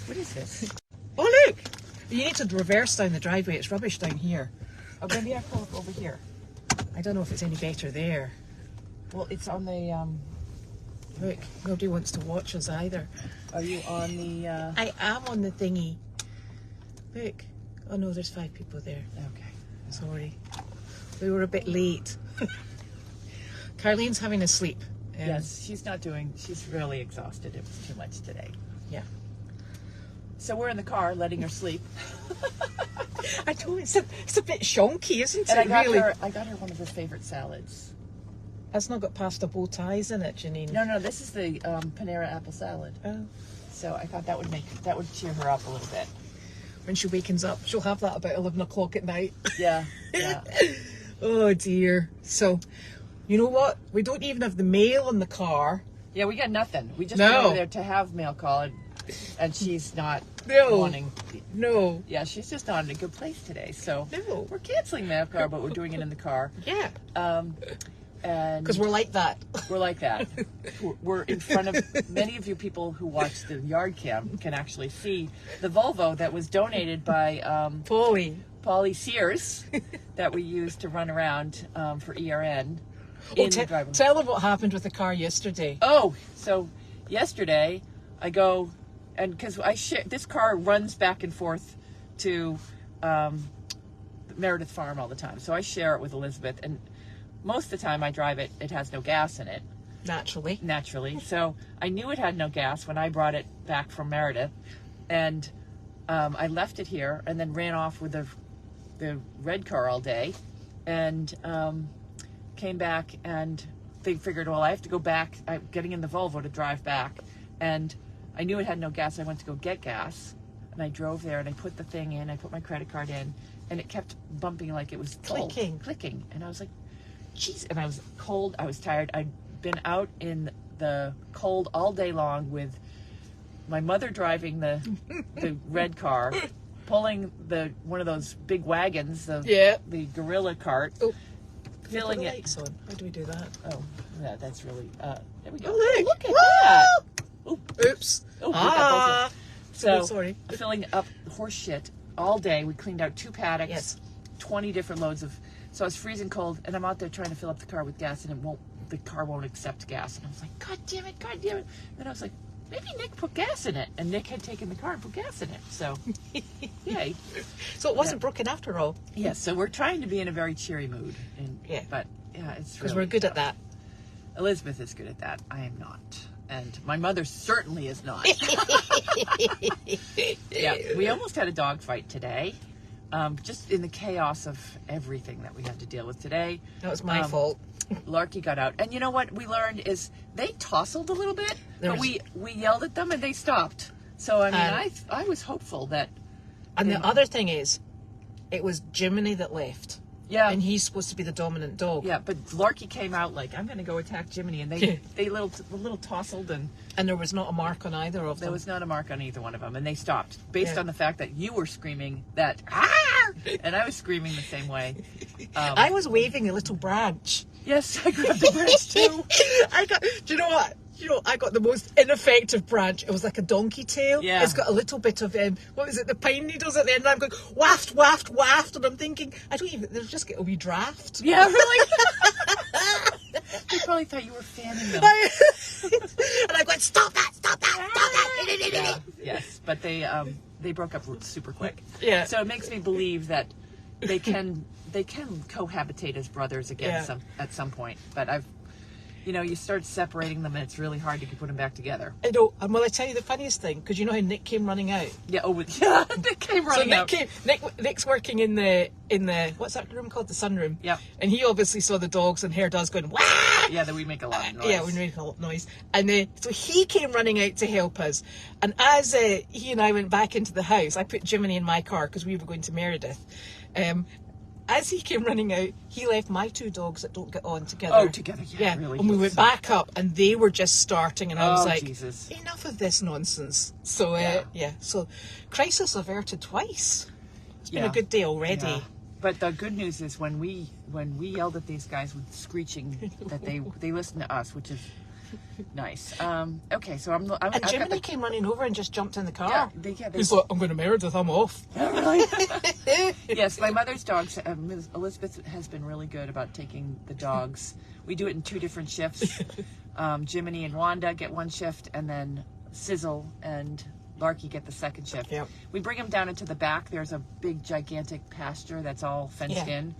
What is this? Oh, look! You need to reverse down the driveway. It's rubbish down here. Oh, maybe I pull up over here. I don't know if it's any better there. Well, it's on the, Look, nobody wants to watch us either. Are you on the, I am on the thingy. Look. Oh no, there's 5 people there. Okay. Sorry. We were a bit late. Carlene's having a sleep. Yes, she's really exhausted. It was too much today. Yeah. So we're in the car letting her sleep. I told you, it's a bit shonky, isn't And it, really? I got her one of her favorite salads. That's not got pasta bow ties in it, Janine. No, this is the Panera apple salad. Oh. So I thought that would cheer her up a little bit. When she wakens up, she'll have that about 11 o'clock at night. Yeah. Oh dear. So, you know what? We don't even have the mail in the car. Yeah, we got nothing. We just went over there to have mail call, and she's not wanting. No. Yeah, she's just not in a good place today. So No. we're canceling mail call, but we're doing it in the car. Yeah. And Because we're like that. we're like that. We're in front of many of you people who watch the yard cam can actually see the Volvo that was donated by Polly Sears that we used to run around for ERN. Tell them what happened with the car yesterday. Oh, so yesterday I go, and because this car runs back and forth to Meredith Farm all the time, so I share it with Elizabeth, and most of the time I drive it, it has no gas in it. Naturally. So I knew it had no gas when I brought it back from Meredith, and I left it here and then ran off with the red car all day, and came back, and they figured, well, I have to go back. I'm getting in the Volvo to drive back, and I knew it had no gas. I went to go get gas, and I drove there, and I put the thing in. I put my credit card in, and it kept bumping like it was clicking, and I was like, jeez. And I was cold. I was tired. I'd been out in the cold all day long with my mother driving the red car, pulling one of those big wagons, the gorilla cart. Oh. Filling it. Lights on. How do we do that? Oh, yeah, that's really. There we go. Oh, look at that. Ooh. Oops. Oh, so sorry. Filling up horse shit all day. We cleaned out 2 paddocks, yes. 20 different loads of. So I was freezing cold, and I'm out there trying to fill up the car with gas, and the car won't accept gas. And I was like, God damn it. And then I was like, maybe Nick put gas in it, and Nick had taken the car and put gas in it. So, yay. So it wasn't broken after all. Yeah, so we're trying to be in a very cheery mood. But, yeah, it's because really we're good tough. at that. Elizabeth is good at that. I am not. And my mother certainly is not. Yeah, we almost had a dog fight today. Just in the chaos of everything that we had to deal with today. That was my fault. Larky got out. And you know what we learned is they tousled a little bit, but we yelled at them and they stopped. So, I mean, I was hopeful that... And the other thing is, it was Jiminy that left. Yeah. And he's supposed to be the dominant dog. Yeah, but Larky came out like, I'm going to go attack Jiminy. And they little tousled. And there was not a mark on either of them. There was not a mark on either one of them. And they stopped based on the fact that you were screaming that, and I was screaming the same way. I was waving a little branch. Yes, I grabbed the branch too. Do you know what? I got the most ineffective branch. It was like a donkey tail. Yeah. It's got a little bit of, what was it, the pine needles at the end. And I'm going, waft, waft, waft. And I'm thinking, they'll just get a wee draft. Yeah, really? They probably thought you were fanning them. And I went, stop that. Yeah, yes, but they broke up super quick. Yeah. So it makes me believe that they can cohabitate as brothers again at some point. But you start separating them, and it's really hard to put them back together. I know. And will I tell you the funniest thing? Because you know how Nick came running out? Yeah. Nick came running out. Nick's working in the what's that room called? The sunroom. Yeah. And he obviously saw the dogs and hair does going, wah! Yeah, that we make a lot of noise. Yeah, we make a lot of noise. And so he came running out to help us. And as he and I went back into the house, I put Jiminy in my car because we were going to Meredith. As he came running out, he left my 2 dogs that don't get on together. Oh, together, yeah. Really. And we went back up, and they were just starting, and I was like, Jesus. Enough of this nonsense. So, so crisis averted twice. It's been a good day already. Yeah. But the good news is when we yelled at these guys with screeching, that they listened to us, which is Nice. Okay, so I'm and Jiminy came running over and just jumped in the car. Yeah, He's like, I'm going to Meredith, I'm off. Really? Yes, my mother's dogs, Elizabeth has been really good about taking the dogs. We do it in 2 different shifts. Jiminy and Wanda get 1 shift, and then Sizzle and Larky get the 2nd shift. Yep. We bring them down into the back. There's a big, gigantic pasture that's all fenced in,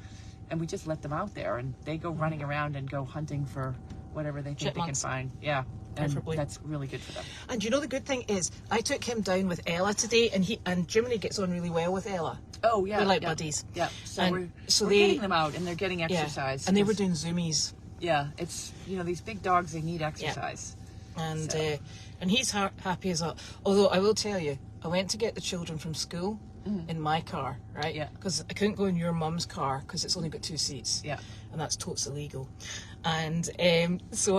and we just let them out there, and they go running around and go hunting for whatever they think Chipmunks. they can find. Yeah. And Preferably. that's really good for them. And you know the good thing is, I took him down with Ella today, and Jiminy gets on really well with Ella. Oh, yeah. They're like buddies. Yeah. So And we're getting them out, and they're getting exercise. And they were doing zoomies. Yeah, it's, these big dogs, they need exercise. And and he's happy as well. Although I will tell you, I went to get the children from school in my car, right? Yeah. Because I couldn't go in your mum's car because it's only got 2 seats. Yeah. And that's totes illegal. And so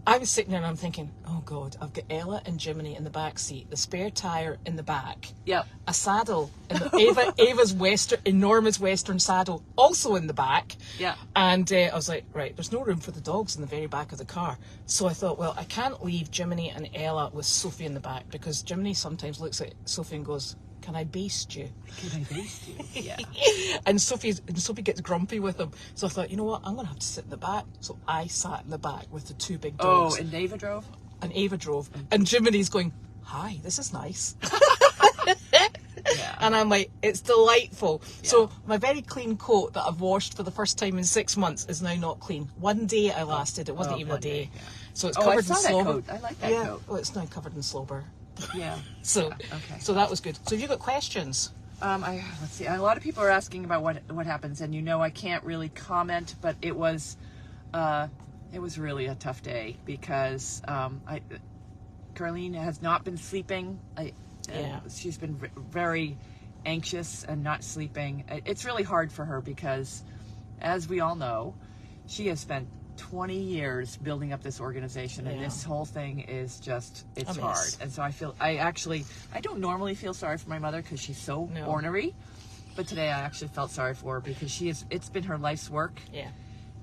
I was sitting there and I'm thinking, oh God, I've got Ella and Jiminy in the back seat, the spare tyre in the back, Yep. a saddle, and Ava's enormous Western saddle also in the back. Yeah. And I was like, right, there's no room for the dogs in the very back of the car. So I thought, well, I can't leave Jiminy and Ella with Sophie in the back, because Jiminy sometimes looks at Sophie and goes, can I baste you? Can I baste you? Yeah. And Sophie gets grumpy with him. So I thought, you know what, I'm going to have to sit in the back. So I sat in the back with the 2 big dogs. Oh, and Ava drove? And Ava drove. And Jiminy's going, hi, this is nice. Yeah. And I'm like, it's delightful. Yeah. So my very clean coat that I've washed for the first time in 6 months is now not clean. 1 day I lasted. It wasn't even a day. Yeah. So it's covered in slobber. That coat. I like that coat. Well, it's now covered in slobber. Yeah. So okay. So that was good. So have you got questions? Let's see. A lot of people are asking about what happens, and I can't really comment, but it was really a tough day because Carlene has not been sleeping. She's been very anxious and not sleeping. It's really hard for her because, as we all know, she has spent 20 years building up this organization, and this whole thing is just, it's hard. And so I don't normally feel sorry for my mother because she's so ornery, but today I actually felt sorry for her because it's been her life's work. Yeah.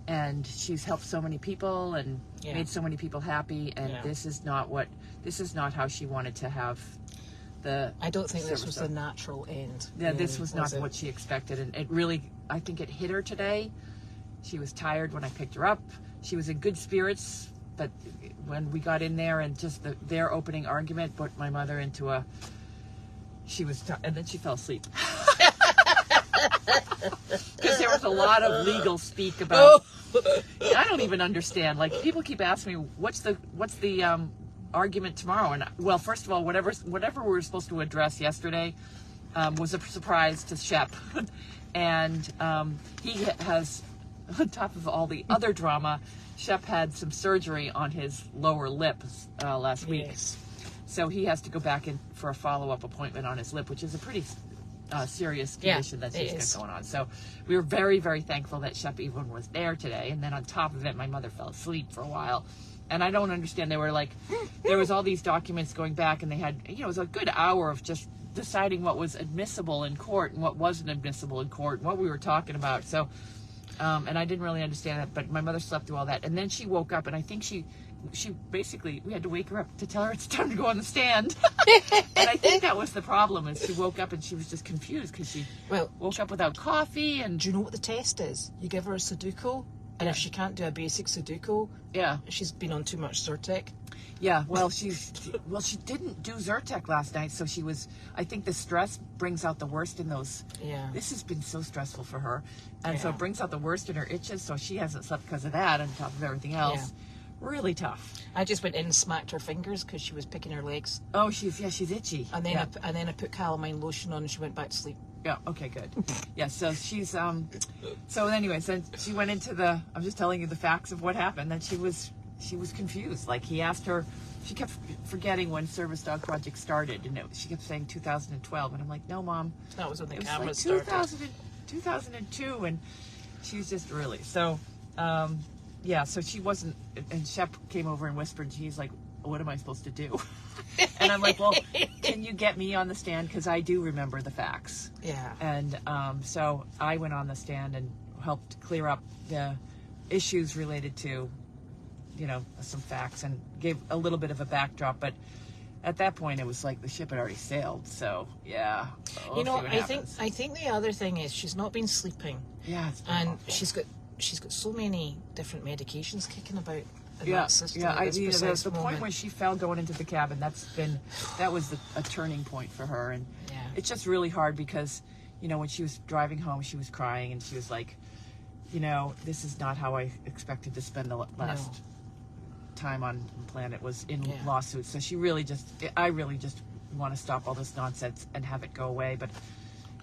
And she's helped so many people and made so many people happy, and this is not how she wanted to have the I don't think this was the natural end. Yeah, this was not what she expected, and it really, I think it hit her today. She was tired when I picked her up. She was in good spirits, but when we got in there and just their opening argument put my mother into and then she fell asleep. Because there was a lot of legal speak about, I don't even understand. Like, people keep asking me, what's the argument tomorrow? And well, first of all, whatever we were supposed to address yesterday was a surprise to Shep. And he has, on top of all the other drama, Shep had some surgery on his lower lip last week. So he has to go back in for a follow-up appointment on his lip, which is a pretty serious condition that she's got going on. So we were very, very thankful that Shep even was there today. And then on top of it, my mother fell asleep for a while. And I don't understand. They were like, there was all these documents going back, and they had, it was a good hour of just deciding what was admissible in court and what wasn't admissible in court and what we were talking about. So, and I didn't really understand that, but my mother slept through all that. And then she woke up, and I think she basically, we had to wake her up to tell her it's time to go on the stand. And I think that was the problem, is she woke up and she was just confused because she woke up without coffee. And do you know what the test is? You give her a Sudoku, and if she can't do a basic Sudoku, she's been on too much Zyrtec. Yeah, well, she didn't do Zyrtec last night, so I think the stress brings out the worst in those. Yeah. This has been so stressful for her, and so it brings out the worst in her itches, so she hasn't slept because of that, on top of everything else. Yeah. Really tough. I just went in and smacked her fingers because she was picking her legs. Oh, she's itchy. And then I put calamine lotion on, and she went back to sleep. Yeah. Okay. Good. Yeah. So she's So anyways, then she went into I'm just telling you the facts of what happened. Then she was confused. Like, he asked her, she kept forgetting when Service Dog Project started, and she kept saying 2012, and I'm like, no, Mom, that was when the camera started. 2002, and she was just really so. So she wasn't, and Shep came over and whispered, he's like, what am I supposed to do? And I'm like, well, can you get me on the stand? Because I do remember the facts. Yeah. And so I went on the stand and helped clear up the issues related to some facts and gave a little bit of a backdrop, but at that point it was like the ship had already sailed. So yeah, I think the other thing is she's not been sleeping. Yeah, and awful. she's got so many different medications kicking about in that system. The point where she fell going into the cabin, that was a turning point for her, and it's just really hard because when she was driving home, she was crying and she was like, this is not how I expected to spend the last time on the planet, was in lawsuits. So I really just want to stop all this nonsense and have it go away. But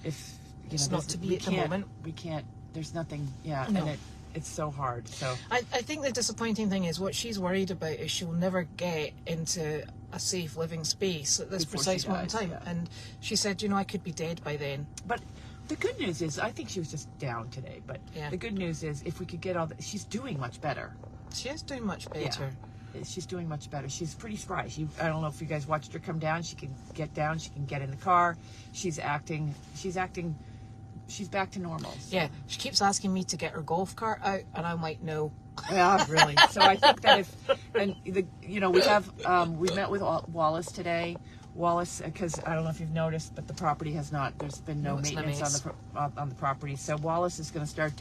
if it's not to be at the moment, we can't. There's nothing. Yeah, no. And it's so hard. So I think the disappointing thing is what she's worried about is she'll never get into a safe living space at this precise moment in time. Yeah. And she said, I could be dead by then. But the good news is, I think she was just down today. But the good news is, if we could get she's doing much better. She is doing much better. Yeah. She's doing much better. She's pretty spry. I don't know if you guys watched her come down. She can get down. She can get in the car. She's back to normal. So. Yeah, she keeps asking me to get her golf cart out, and I'm like, no. Yeah, really. So I think that we met with Wallace today. Wallace, because I don't know if you've noticed, but the property there's been no maintenance on the property. So Wallace is going to start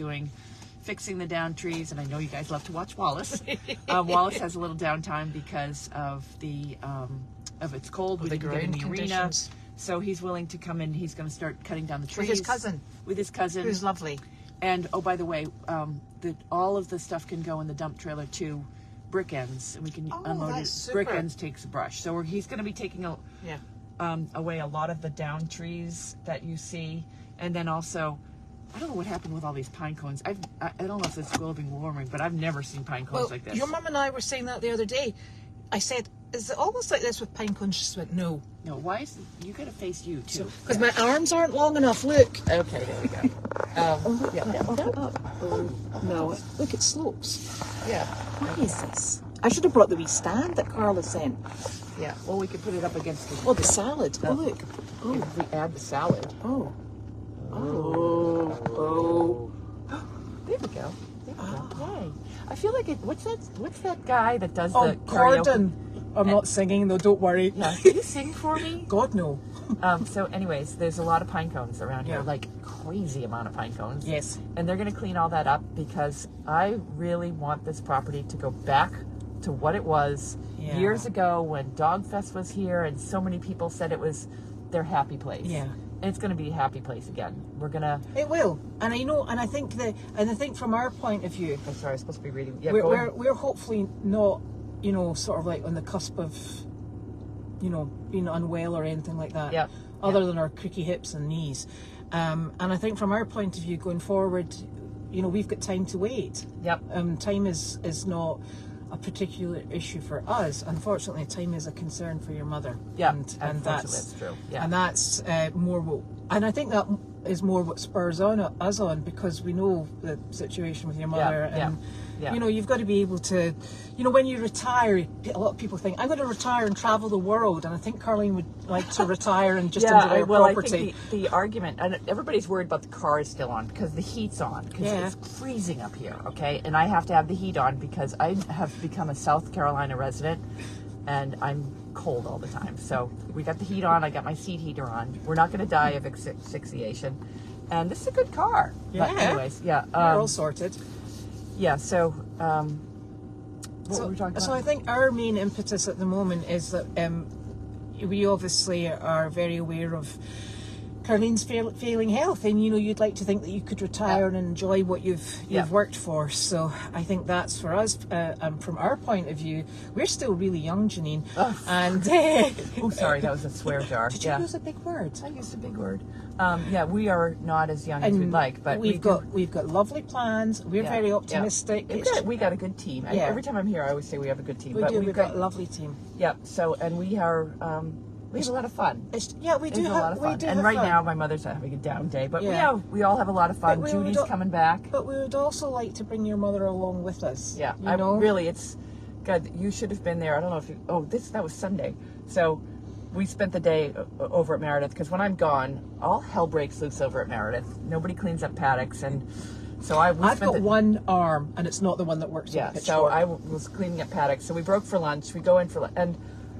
fixing the down trees, and I know you guys love to watch Wallace. Wallace has a little downtime because of it's cold. We didn't get in the arena. So he's willing to come in. He's going to start cutting down the trees. With his cousin. Who's lovely. And, oh, by the way, all of the stuff can go in the dump trailer to Brick Ends. And we can unload it. Super. Brick Ends takes a brush. So he's going to be taking away a lot of the down trees that you see. And then also, I don't know what happened with all these pine cones. I don't know if it's global warming, but I've never seen pine cones like this. Your mum and I were saying that the other day. I said, is it almost like this with pine cones? She went, no. No, why is you got to face you too? Because my arms aren't long enough. Look. Okay, there we go. No, look, it slopes. Yeah. What is this? I should have brought the wee stand that Carla sent. Yeah. Well, we could put it up against the. Oh, the salad. Oh, look. Oh, if we add the salad. Oh. There we go. Yay. I feel like what's that guy that does the karaoke? I'm not singing though, don't worry. Yeah. Can you sing for me? God, no. So anyways, there's a lot of pine cones around here, like crazy amount of pine cones. Yes. And they're going to clean all that up because I really want this property to go back to what it was years ago when Dogfest was here and so many people said it was their happy place. Yeah. And it's going to be a happy place again. It will, and I think from our point of view. I'm sorry, I was supposed to be reading. Yeah, we're hopefully not, sort of like on the cusp of, being unwell or anything like that. Yeah. Other than our creaky hips and knees, and I think from our point of view going forward, we've got time to wait. Yep. Time is not a particular issue for us. Unfortunately, time is a concern for your mother. Yeah, and that's true. Yeah, and that's more. And I think that is more what spurs us on because we know the situation with your mother, and you've got to be able to. When you retire, a lot of people think I'm going to retire and travel the world, and I think Carlene would like to retire and just enjoy her property. I think the argument, and everybody's worried about the car is still on because the heat's on because it's freezing up here. Okay, and I have to have the heat on because I have become a South Carolina resident, and I'm cold all the time. So we got the heat on. I got my seat heater on. We're not going to die of asphyxiation, and this is a good car. Yeah. But anyways, we're all sorted. Yeah. So. What were we talking about? So I think our main impetus at the moment is that we obviously are very aware of Carlene's failing health, and you'd like to think that you could retire and enjoy what you've worked for. So I think that's for us. And from our point of view, we're still really young, Janine. Oh. And oh, sorry, that was a swear jar. Did you use a big word? I used a big word. We are not as young as we'd like, but we've got lovely plans. We're very optimistic. Yeah. We got a good team. Yeah. Every time I'm here, I always say we have a good team. We've got a lovely team. Yeah. So, and we are. We have a lot of fun. We do have a lot of fun. And right now, my mother's having a down day, but we all have a lot of fun. Judy's coming back. But we would also like to bring your mother along with us. Yeah, really, it's good. You should have been there. I don't know if you. Oh, that was Sunday. So we spent the day over at Meredith because when I'm gone, all hell breaks loose over at Meredith. Nobody cleans up paddocks, and So I've got one arm, and it's not the one that works. Yeah. So I was cleaning up paddocks. So we broke for lunch. We go in for lunch, and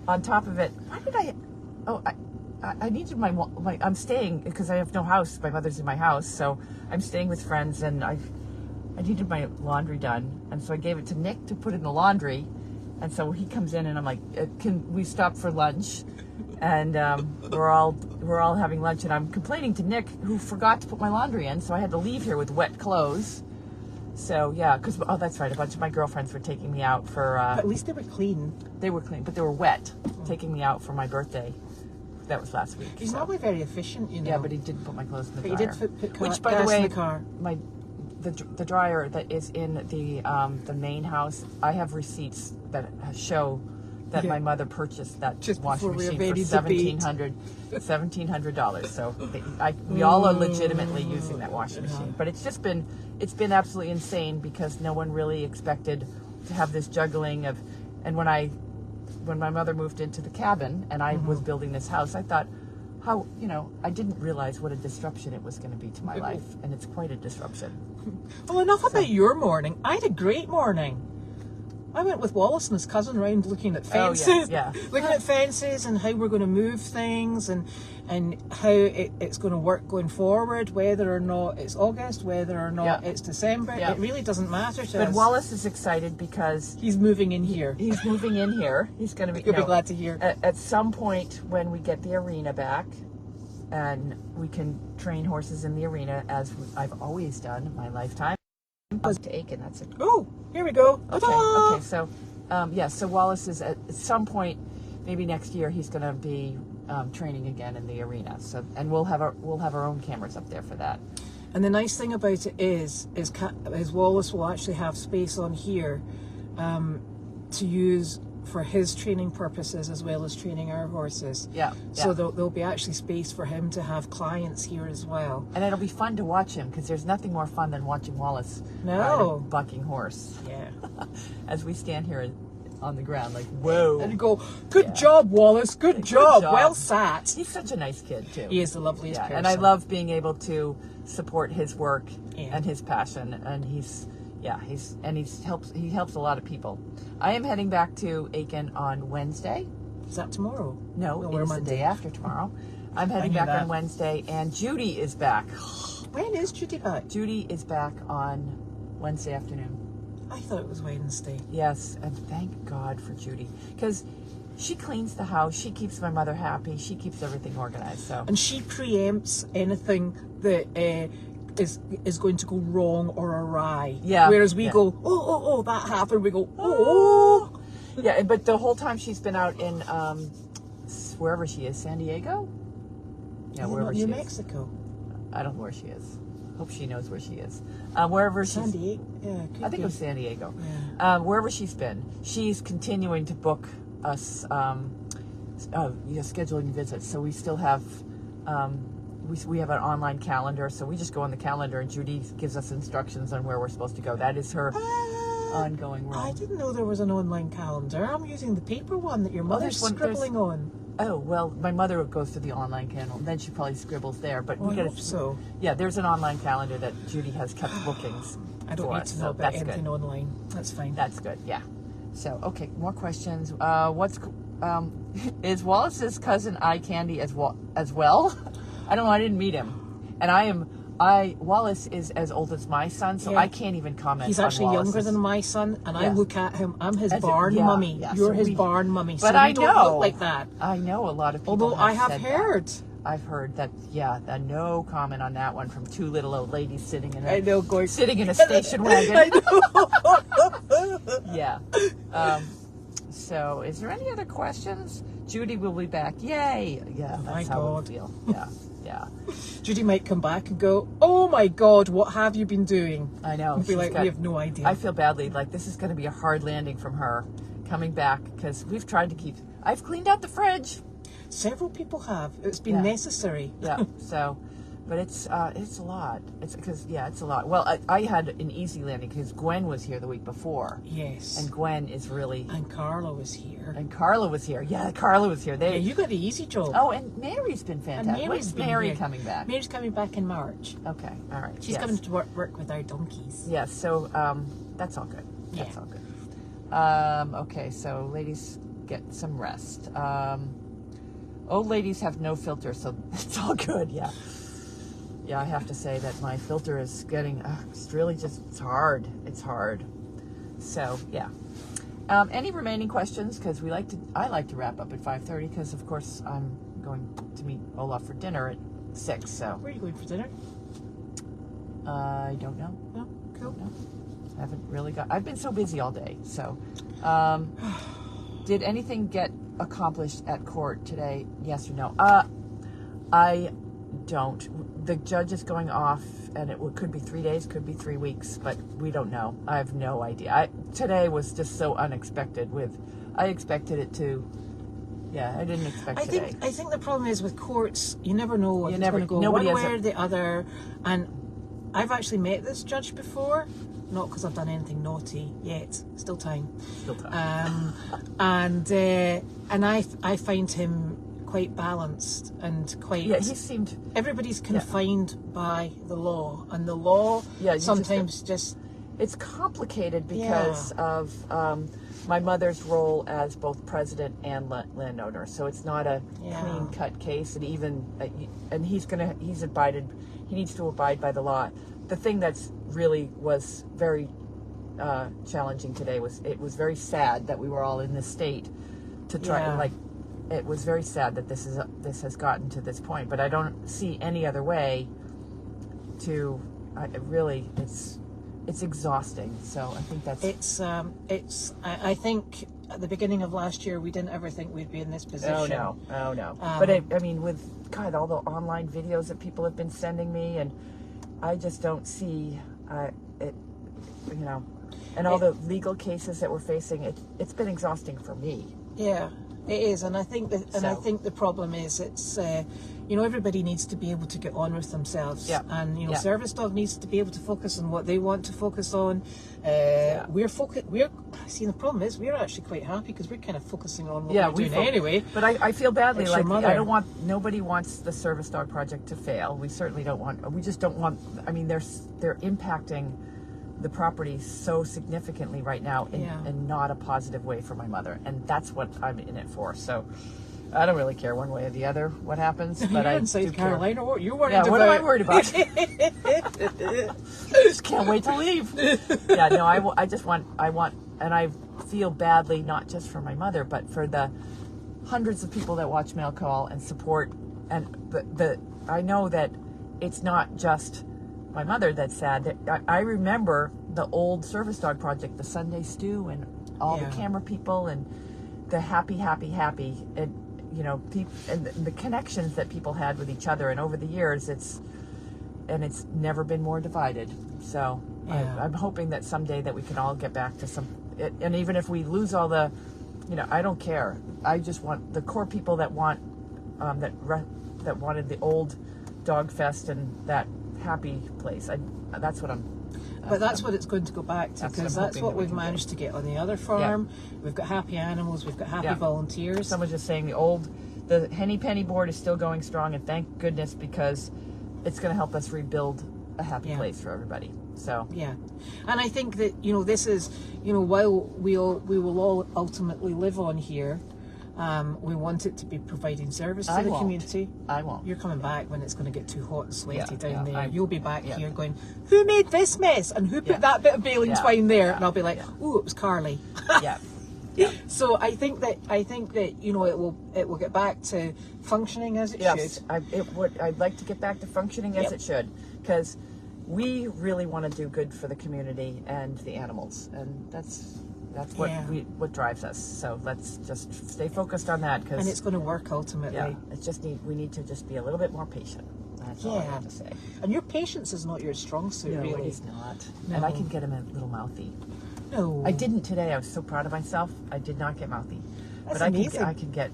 on top of it, why did I? Oh, I needed my. I'm staying because I have no house. My mother's in my house, so I'm staying with friends, and I needed my laundry done, and so I gave it to Nick to put in the laundry, and so he comes in, and I'm like, "Can we stop for lunch?" And we're all having lunch, and I'm complaining to Nick, who forgot to put my laundry in, so I had to leave here with wet clothes. So yeah, because that's right, a bunch of my girlfriends were taking me out for. At least they were clean. They were clean, but they were wet, taking me out for my birthday. That was last week. He's normally very efficient, you know. Yeah, but he didn't put my clothes in the dryer. He did put Which, by the way, in the car. The dryer that is in the main house, I have receipts that show that my mother purchased that just washing machine for $1,700. So we all are legitimately using that washing machine. But it's been absolutely insane because no one really expected to have this juggling of, and when my mother moved into the cabin and I was building this house, I thought, I didn't realize what a disruption it was going to be to my life, and it's quite a disruption. Well, enough about your morning. I had a great morning. I went with Wallace and his cousin around looking at fences. Oh, yeah. Looking at fences and how we're going to move things and how it's going to work going forward, whether or not it's August, whether or not it's December. It really doesn't matter to us. But Wallace is excited because he's moving in here. He's moving in here. He's going to be. You'll be glad to hear. At some point when we get the arena back, and we can train horses in the arena as I've always done in my lifetime. To Aiken, that's it. Oh, here we go. Okay. So, so Wallace is at some point, maybe next year, he's going to be training again in the arena. So, and we'll have our own cameras up there for that. And the nice thing about it is Wallace will actually have space on here to use for his training purposes as well as training our horses. So there'll be actually space for him to have clients here as well. And it'll be fun to watch him because there's nothing more fun than watching Wallace ride a bucking horse. Yeah. As we stand here on the ground like, whoa. And you go, good job, Wallace. Good job. Well sat. He's such a nice kid too. He is the loveliest person. And I love being able to support his work and his passion. And he helps a lot of people. I am heading back to Aiken on Wednesday. Is that tomorrow? No, it's the day after tomorrow. I'm heading back on Wednesday, and Judy is back. When is Judy back? Judy is back on Wednesday afternoon. I thought it was Wednesday. Yes, and thank God for Judy, because she cleans the house, she keeps my mother happy, she keeps everything organized. So, and she preempts anything that is going to go wrong or awry. Yeah. Whereas we go, oh, that happened. We go, oh. Yeah, but the whole time she's been out in wherever she is, San Diego? Yeah, wherever she is. New Mexico. I don't know where she is. Hope she knows where she is. Wherever San Diego. Yeah, I think it was San Diego. Yeah. Wherever she's been, she's continuing to book us scheduling visits. So we still have we have an online calendar, so we just go on the calendar and Judy gives us instructions on where we're supposed to go. That is her ongoing role. I didn't know there was an online calendar. I'm using the paper one that your mother's scribbling on. Oh, well, my mother goes to the online calendar, and then she probably scribbles there. But I hope so. Yeah, there's an online calendar that Judy has kept bookings. I don't need to know about anything online. That's fine. That's good, yeah. So, okay, more questions. Is Wallace's cousin Eye Candy as well? I don't know. I didn't meet him, and Wallace is as old as my son, so I can't even comment. He's actually younger than my son, and I look at him. I'm his barn mummy. You're his barn mummy. But so I don't look like that. I know a lot of people. Although I have heard. I've heard that. Yeah, no comment on that one from two little old ladies sitting in a station wagon. I know. Yeah. So, is there any other questions? Judy will be back. Yay! Yeah, that's how we feel. Yeah. Judy might come back and go, oh my God, what have you been doing? I know. And be like, we have no idea. I feel badly. Like, this is going to be a hard landing from her coming back because we've tried to I've cleaned out the fridge. Several people have. It's been necessary. Yeah. So, But it's a lot. It's because, it's a lot. Well, I had an easy landing because Gwen was here the week before. Yes. And Gwen is really... And Carla was here. And Carla was here. Yeah, Carla was here. You got the easy job. Oh, and Mary's been fantastic. When's Mary coming back? Mary's coming back in March. Okay, all right. She's coming to work with our donkeys. Yes, so that's all good. That's all good. Okay, so ladies, get some rest. Old ladies have no filter, so it's all good, yeah. Yeah, I have to say that my filter is getting, it's really just, it's hard. It's hard. So, yeah. Any remaining questions? Because I like to wrap up at 5:30 because, of course, I'm going to meet Olaf for dinner at 6, so. Where are you going for dinner? I don't know. No? Cool. No. Haven't really I've been so busy all day, so. Did anything get accomplished at court today? Yes or no? I don't. The judge is going off, and it could be 3 days, could be 3 weeks, but we don't know. I have no idea. Today was just so unexpected. I expected it to. Yeah, I didn't expect today. I think the problem is with courts, you never know if it's going to go one way or the other. And I've actually met this judge before. Not because I've done anything naughty yet. Still time. Still time. And I find him quite balanced and quite... Yeah, he seemed... Everybody's confined by the law. And the law sometimes just... It's complicated because of my mother's role as both president and landowner. So it's not a clean-cut case. And even... And he needs to abide by the law. The thing that's really was very challenging today was it was very sad that we were all in this state to try it was very sad that this has gotten to this point, but I don't see any other way to it's exhausting. So I think that's I think at the beginning of last year we didn't ever think we'd be in this position. Oh no. But I mean, with all the online videos that people have been sending me, and I just don't see it, and all the legal cases that we're facing. It's been exhausting for me. Yeah, it is, and I think I think the problem is it's everybody needs to be able to get on with themselves, and service dog needs to be able to focus on what they want to focus on. We're seeing the problem is we're actually quite happy because we're kind of focusing on what we're doing anyway. But I feel badly, nobody wants the service dog project to fail. We certainly don't want. We just don't want. I mean, they're impacting the property so significantly right now in not a positive way for my mother, and that's what I'm in it for. So I don't really care one way or the other what happens. But I do Carlene, care. What you're worried about? What am I worried about? I just can't wait to leave. Yeah, no, I want, and I feel badly not just for my mother, but for the hundreds of people that watch Mail Call and support. And I know that it's not just my mother that's sad. I remember the old service dog project, the Sunday Stew, and all the camera people and the happy, and and the connections that people had with each other. And over the years, it's never been more divided. So I'm hoping that someday that we can all get back to some. And even if we lose all the, I don't care. I just want the core people that that wanted the old dog fest and that happy place. That's what I'm. But that's what it's going to go back to, because that's what we've managed to get on the other farm. Yeah. We've got happy animals, we've got happy volunteers. Someone's just saying the Henny Penny board is still going strong, and thank goodness, because it's going to help us rebuild a happy place for everybody. So and I think that this is while we will all ultimately live on here. We want it to be providing service to the community. I won't. You're coming back when it's going to get too hot and sweaty down there. You'll be back here going, who made this mess and who put that bit of baling twine there? And I'll be like, oh, it was Carly. So I think that it will get back to functioning as it should. I'd like to get back to functioning as it should, because we really want to do good for the community and the animals, and that's what drives us. So let's just stay focused on that, and it's going to work ultimately. Yeah, we need to just be a little bit more patient. That's all I have to say. And your patience is not your strong suit, really. No, it is not. No. And I can get him a little mouthy. No, I didn't today. I was so proud of myself. I did not get mouthy. That's amazing. I can get.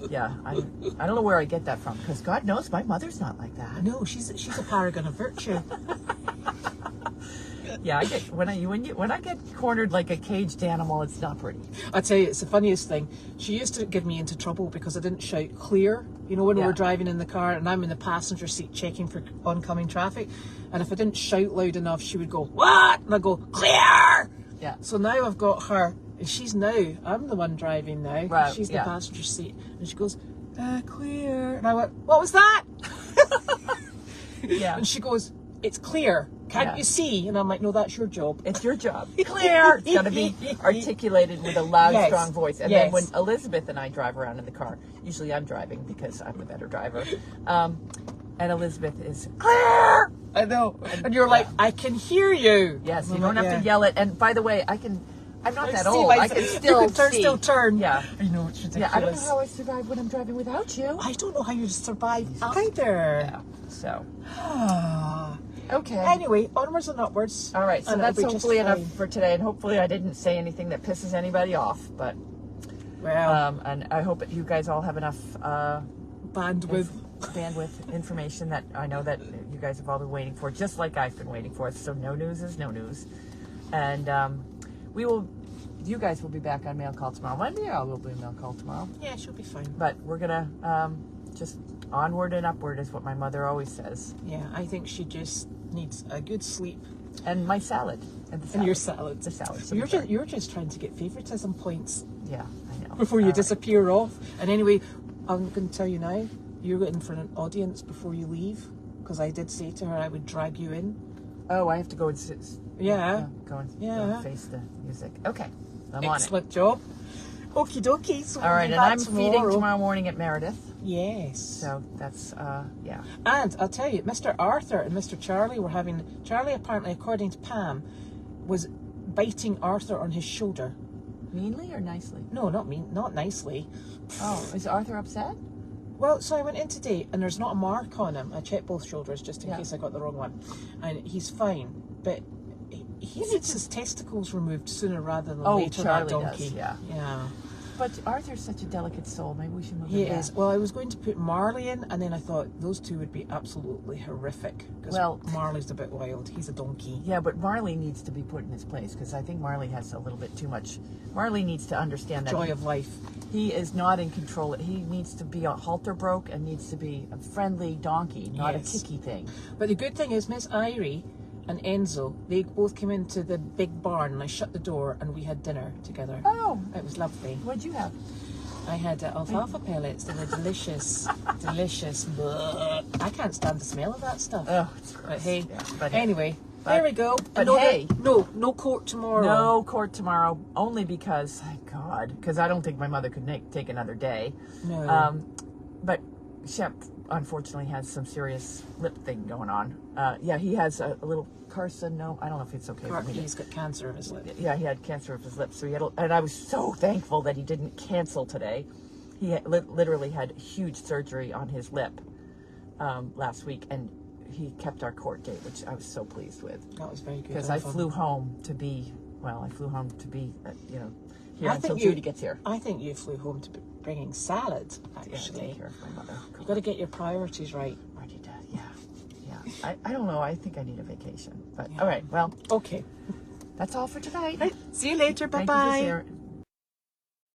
Yeah, I don't know where I get that from, because God knows my mother's not like that. No, she's a paragon of virtue. Yeah, I get when I get cornered like a caged animal, it's not pretty. I tell you, it's the funniest thing. She used to get me into trouble because I didn't shout clear. You know, when we were driving in the car and I'm in the passenger seat checking for oncoming traffic, and if I didn't shout loud enough, she would go, "What?" And I go, "Clear!" Yeah. So now I've got her, and I'm the one driving now. Right, She's the passenger seat, and she goes, "Clear." And I went, "What was that?" Yeah. And she goes, "It's clear. Can't you see?" And I'm like, "No, that's your job. It's your job. Clear." It's got to be articulated with a loud, strong voice. And then when Elizabeth and I drive around in the car, usually I'm driving because I'm the better driver, and Elizabeth is clear. I know. And you're like, "I can hear you." Yes, you don't have to yell it. And by the way, I'm not that old. I can still turn. Yeah. I know, it's ridiculous. Yeah, I don't know how I survive when I'm driving without you. I don't know how you survive either. Yeah. So. Okay. Anyway, onwards and upwards. All right, so that's hopefully enough for today, and hopefully I didn't say anything that pisses anybody off, but and I hope that you guys all have enough bandwidth information that I know that you guys have all been waiting for, just like I've been waiting for. So no news is no news, and you guys will be back on Mail Call tomorrow. Monday I will be on Mail Call tomorrow. Yeah, she'll be fine. But we're gonna just onward and upward is what my mother always says. Yeah, I think she just needs a good sleep. And my salad. And your salad. The salad. You're just trying to get favoritism points. Yeah, I know. Before you disappear off. And anyway, I'm going to tell you now, you're in for an audience before you leave, because I did say to her I would drag you in. Oh, I have to go and go and face the music. Okay, I'm on it. Excellent job. Okie dokie. So all right, and I'm feeding tomorrow morning at Meredith. Yes. So that's, yeah. And I'll tell you, Mr. Arthur and Mr. Charlie were having... Charlie, apparently, according to Pam, was biting Arthur on his shoulder. Meanly or nicely? No, not nicely. Oh, is Arthur upset? Well, so I went in today, and there's not a mark on him. I checked both shoulders just in case I got the wrong one. And he's fine. But he needs his testicles removed sooner rather than later. Charlie that donkey. does, yeah. But Arthur's such a delicate soul. Maybe we should move him back. He is. Well, I was going to put Marley in, and then I thought those two would be absolutely horrific. Because Marley's a bit wild. He's a donkey. Yeah, but Marley needs to be put in his place, because I think Marley has a little bit too much. Marley needs to understand that joy of life. He is not in control. He needs to be a halter broke and needs to be a friendly donkey, not a kicky thing. But the good thing is, Miss Irie and Enzo, they both came into the big barn, and I shut the door and we had dinner together. Oh, it was lovely. What'd you have? I had alfalfa pellets. They were delicious. Delicious. Blech. I can't stand the smell of that stuff. Oh, it's gross. But hey, but anyway, there we go. But no court tomorrow. No court tomorrow, only because, thank God, because I don't think my mother could take another day. No. But Shep, unfortunately, has some serious lip thing going on. He has a little carcinoma. I don't know if it's okay for me. He's got cancer of his lip. Yeah, he had cancer of his lip. So and I was so thankful that he didn't cancel today. He literally had huge surgery on his lip last week, and he kept our court date, which I was so pleased with. That was very good. Because I flew home to be, here until Judy gets here. I think you flew home to be bringing salad, actually. Yeah, take care of my mother. You've got to get your priorities right. Already did, yeah. I don't know. I think I need a vacation. But all right, well. Okay. That's all for tonight. Right. See you later. Bye-bye.